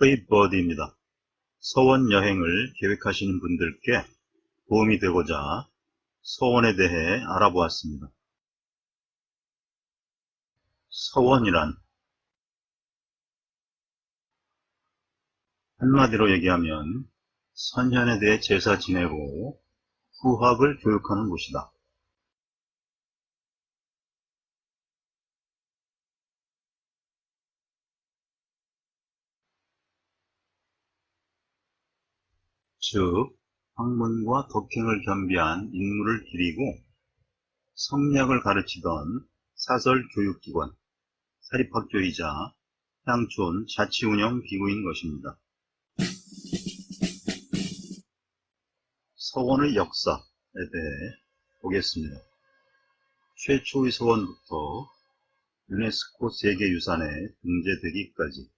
프레이버드입니다. 서원 여행을 계획하시는 분들께 도움이 되고자 서원에 대해 알아보았습니다. 서원이란 한마디로 얘기하면 선현에 대해 제사 지내고 후학을 교육하는 곳이다. 즉, 학문과 덕행을 겸비한 인물을 기리고 성리학을 가르치던 사설교육기관, 사립학교이자 향촌 자치운영 기구인 것입니다. 서원의 역사에 대해 보겠습니다. 최초의 서원부터 유네스코 세계유산에 등재되기까지.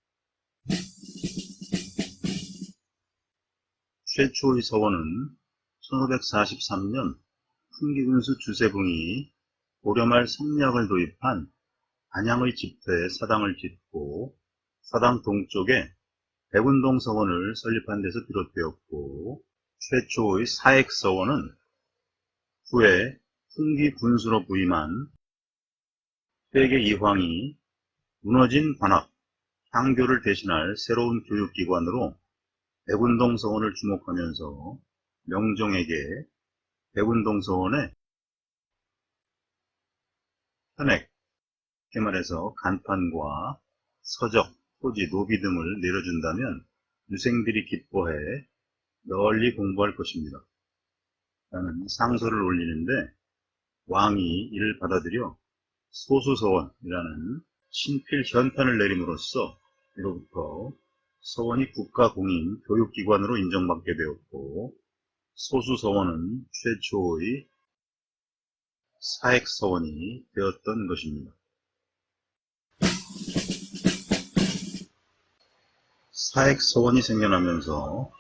최초의 서원은 1543년 풍기군수 주세붕이 고려말 성리학을 도입한 안양의 집터에 사당을 짓고 사당 동쪽에 백운동 서원을 설립한 데서 비롯되었고, 최초의 사액서원은 후에 풍기군수로 부임한 세계 이황이 무너진 관학, 향교를 대신할 새로운 교육기관으로 백운동 서원을 주목하면서 명종에게 백운동 서원의 현액, 쉽게 말해서 간판과 서적, 토지, 노비 등을 내려준다면 유생들이 기뻐해 널리 공부할 것입니다. 라는 상소를 올리는데 왕이 이를 받아들여 소수서원이라는 친필 현판을 내림으로써 이로부터 서원이 국가공인 교육기관으로 인정받게 되었고, 소수서원은 최초의 사액서원이 되었던 것입니다. 사액서원이 생겨나면서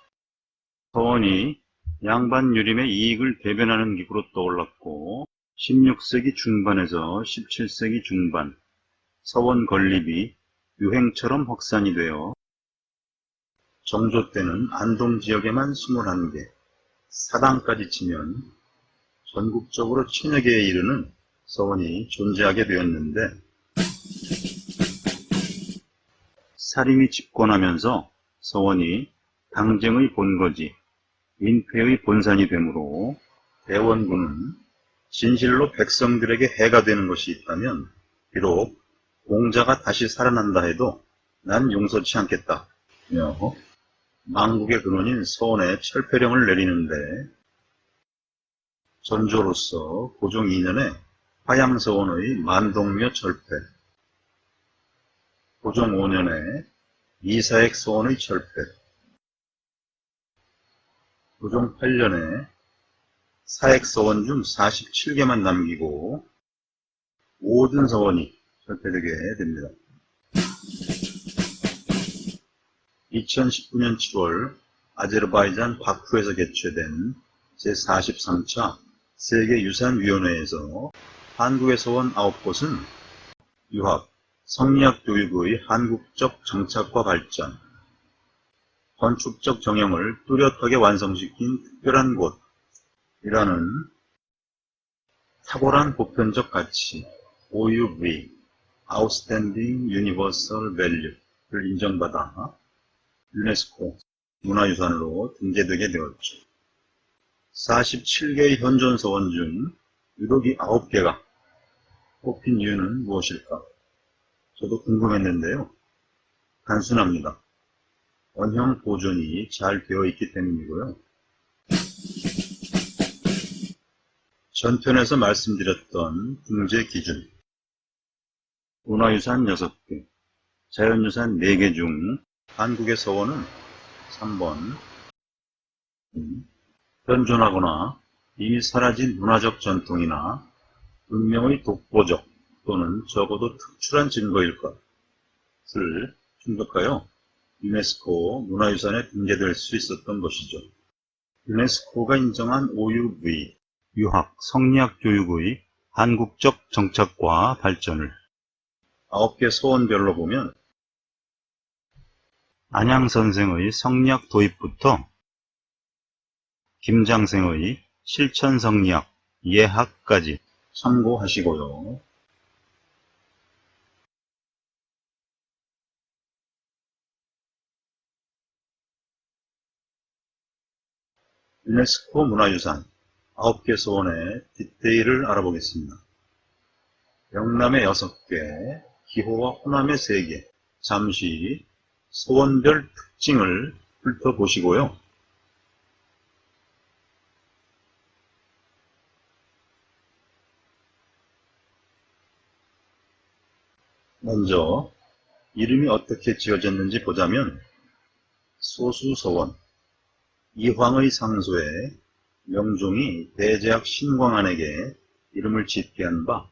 서원이 양반유림의 이익을 대변하는 기구로 떠올랐고, 16세기 중반에서 17세기 중반 서원 건립이 유행처럼 확산이 되어 정조 때는 안동 지역에만 21개, 사당까지 치면 전국적으로 1000여 개에 이르는 서원이 존재하게 되었는데, 사림이 집권하면서 서원이 당쟁의 본거지, 민폐의 본산이 되므로 대원군은 진실로 백성들에게 해가 되는 것이 있다면 비록 공자가 다시 살아난다 해도 난 용서치 않겠다 며 망국의 근원인 서원에 철폐령을 내리는데, 전조로서 고종 2년에 화양서원의 만동묘 철폐, 고종 5년에 이사액서원의 철폐, 고종 8년에 사액서원 중 47개만 남기고 모든 서원이 철폐되게 됩니다. 2019년 7월 아제르바이잔 바쿠에서 개최된 제43차 세계유산위원회에서 한국의 서원 9곳은 유학, 성리학 교육의 한국적 정착과 발전, 건축적 정형을 뚜렷하게 완성시킨 특별한 곳이라는 탁월한 보편적 가치, OUV, Outstanding Universal Value를 인정받아 유네스코 문화유산으로 등재되게 되었죠. 47개의 현존서원 중 유독 이 9개가 뽑힌 이유는 무엇일까? 저도 궁금했는데요. 단순합니다. 원형 보존이 잘 되어 있기 때문이고요. 전편에서 말씀드렸던 등재 기준, 문화유산 6개, 자연유산 4개 중 한국의 서원은 3번 현존하거나 이미 사라진 문화적 전통이나 문명의 독보적 또는 적어도 특출한 증거일 것을 충족하여 유네스코 문화유산에 등재될 수 있었던 것이죠. 유네스코가 인정한 OUV, 유학, 성리학 교육의 한국적 정착과 발전을 9개 서원별로 보면 안양선생의 성리학 도입부터 김장생의 실천성리학 예학까지 참고하시고요. 유네스코 문화유산 9개 소원의 디테일을 알아보겠습니다. 영남의 6개, 기호와 호남의 3개, 잠시 소원별 특징을 훑어보시고요. 먼저 이름이 어떻게 지어졌는지 보자면 소수서원, 이황의 상소에 명종이 대제학 신광안에게 이름을 짓게 한 바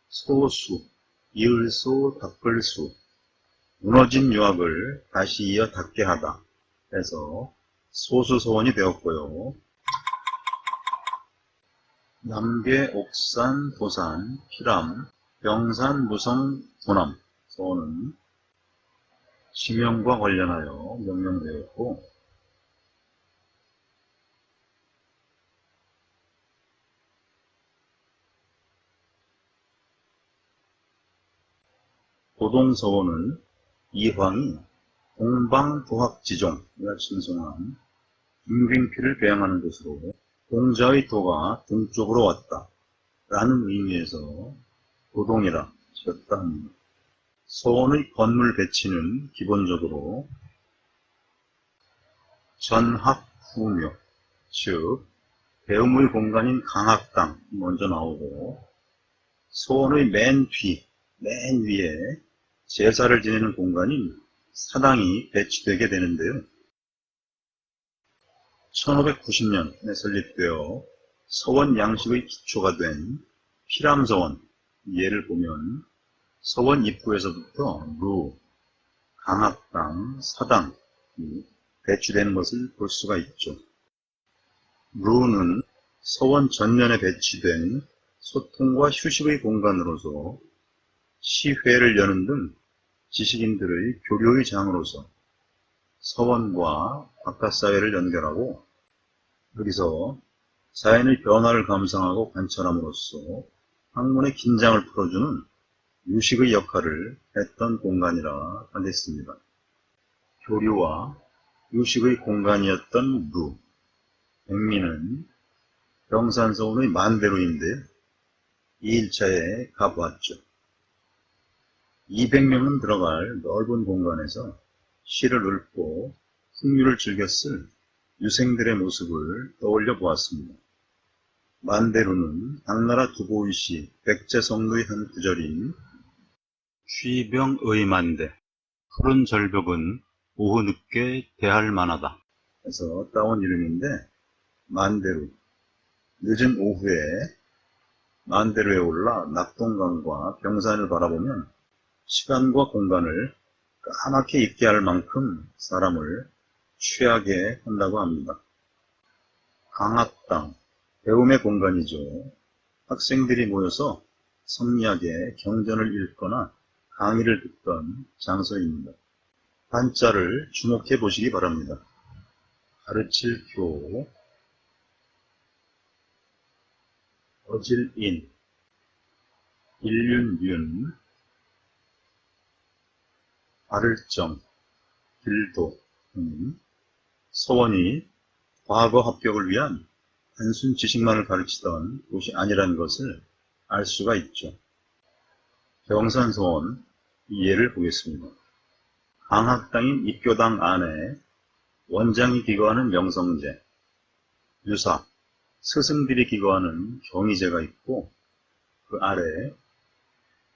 소수, 이을소, 닦을수, 무너진 유학을 다시 이어 닦게 하다 해서 소수서원이 되었고요. 남계, 옥산, 도산, 피람, 병산, 무성, 도남 서원은 지명과 관련하여 명명되었고 도동서원은 이황이 동방도학지종이라 칭송한 김갱필을 배양하는 곳으로 동자의 도가 동쪽으로 왔다 라는 의미에서 도동이라 지었다 합니다. 서원의 건물 배치는 기본적으로 전학후묘, 즉 배움의 공간인 강학당 먼저 나오고 서원의 맨 위에 제사를 지내는 공간인 사당이 배치되게 되는데요. 1590년에 설립되어 서원 양식의 기초가 된 피람서원 예를 보면 서원 입구에서부터 루, 강학당, 사당이 배치되는 것을 볼 수가 있죠. 루는 서원 전면에 배치된 소통과 휴식의 공간으로서 시회를 여는 등 지식인들의 교류의 장으로서 서원과 바깥사회를 연결하고 여기서 자연의 변화를 감상하고 관찰함으로써 학문의 긴장을 풀어주는 유식의 역할을 했던 공간이라 하겠습니다. 교류와 유식의 공간이었던 루, 백미는 병산서원의 만대루인데 2일차에 가보았죠. 200명은 들어갈 넓은 공간에서 시를 읊고 풍류를 즐겼을 유생들의 모습을 떠올려 보았습니다. 만대루는 당나라 두보의 시 백제성루의 한 구절인 취병의 만대, 푸른 절벽은 오후 늦게 대할 만하다 해서 따온 이름인데 만대루, 늦은 오후에 만대루에 올라 낙동강과 병산을 바라보면 시간과 공간을 까맣게 잊게 할 만큼 사람을 취하게 한다고 합니다. 강학당, 배움의 공간이죠. 학생들이 모여서 성리학의 경전을 읽거나 강의를 듣던 장소입니다. 한자를 주목해 보시기 바랍니다. 가르칠 교, 어질인, 일륜윤, 아를정, 길도, 서원이 과거 합격을 위한 단순 지식만을 가르치던 곳이 아니라는 것을 알 수가 있죠. 병산서원 예를 보겠습니다. 강학당인 입교당 안에 원장이 기거하는 명성제, 유사, 스승들이 기거하는 경의제가 있고 그 아래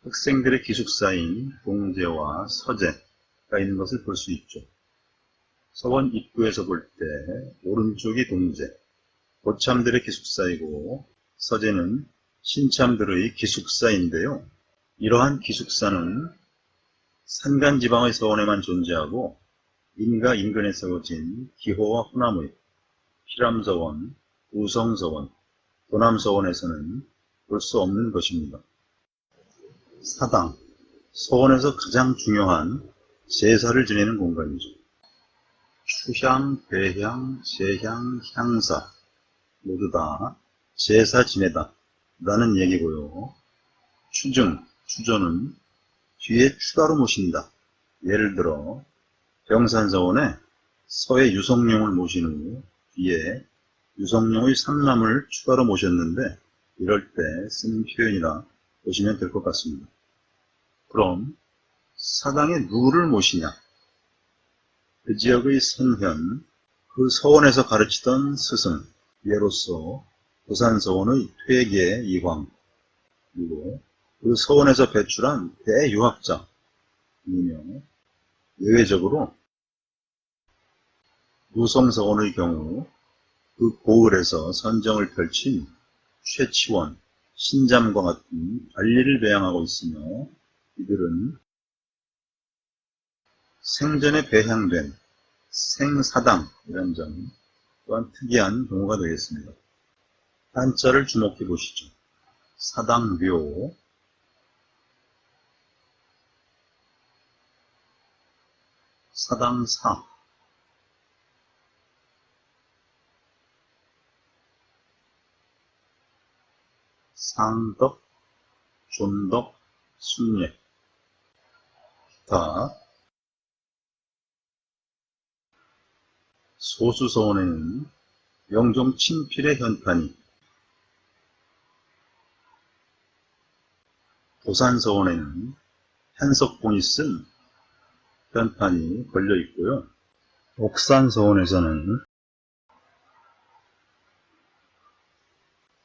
학생들의 기숙사인 동제와 서제가 있는 것을 볼 수 있죠. 서원 입구에서 볼 때 오른쪽이 동제, 고참들의 기숙사이고 서제는 신참들의 기숙사인데요. 이러한 기숙사는 산간지방의 서원에만 존재하고 인가 인근에 세워진 기호와 호남의 피람서원, 우성서원, 도남서원에서는 볼 수 없는 것입니다. 사당, 서원에서 가장 중요한 제사를 지내는 공간이죠. 추향, 배향, 제향, 향사 모두 다 제사 지내다 라는 얘기고요. 추증, 추조는 뒤에 추가로 모신다. 예를 들어 병산서원에 서해 유성룡을 모신 후 뒤에 유성룡의 삼남을 추가로 모셨는데 이럴 때 쓰는 표현이라 보시면 될 것 같습니다. 그럼 사당에 누구를 모시냐? 그 지역의 선현, 그 서원에서 가르치던 스승, 예로서 도산서원의 퇴계 이황, 그리고 그 서원에서 배출한 대유학자, 이며 예외적으로 무성서원의 경우 그 고을에서 선정을 펼친 최치원, 신잠과 같은 관리를 배양하고 있으며 이들은 생전에 배향된 생사당이라는 점 또한 특이한 경우가 되겠습니다. 한자를 주목해 보시죠. 사당묘, 사당사, 상덕, 존덕, 순례, 기타. 소수서원에는 영종 친필의 현판이, 도산서원에는 한석봉이 쓴 현판이 걸려 있고요. 옥산서원에서는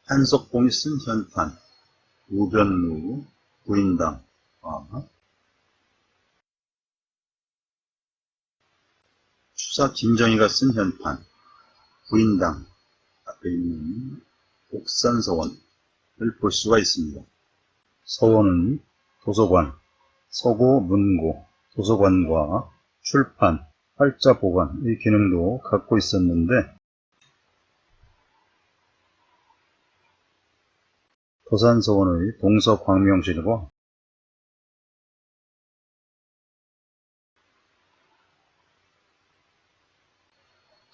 한석봉이 쓴 현판, 우변무, 부인당과 추사 김정희가 쓴 현판, 부인당 앞에 있는 옥산서원을 볼 수가 있습니다. 서원은 도서관, 서고, 문고, 도서관과 출판, 활자 보관의 기능도 갖고 있었는데 도산서원의 동서광명실과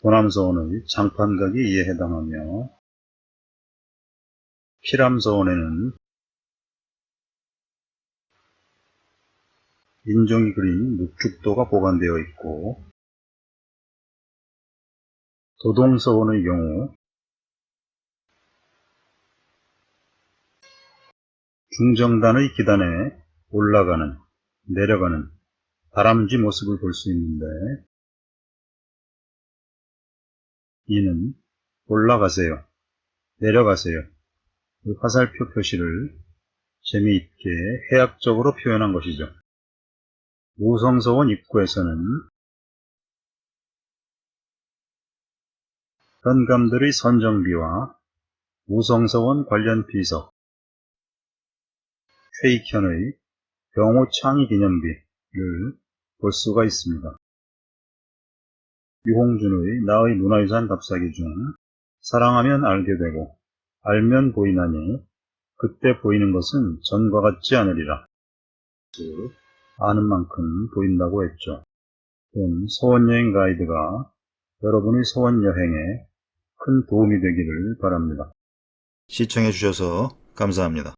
도남서원의 장판각이 이에 해당하며 피람서원에는 인종이 그린 묵죽도가 보관되어 있고 도동서원의 경우 중정단의 기단에 올라가는, 내려가는 다람쥐 모습을 볼 수 있는데 이는 올라가세요, 내려가세요 그 화살표 표시를 재미있게 해학적으로 표현한 것이죠. 우성서원 입구에서는 현감들의 선정비와 우성서원 관련 비석, 최익현의 병호 창의 기념비를 볼 수가 있습니다. 유홍준의 나의 문화유산 답사기 중 사랑하면 알게 되고 알면 보이나니 그때 보이는 것은 전과 같지 않으리라. 즉 아는 만큼 보인다고 했죠. 본 서원여행 가이드가 여러분의 서원여행에 큰 도움이 되기를 바랍니다. 시청해 주셔서 감사합니다.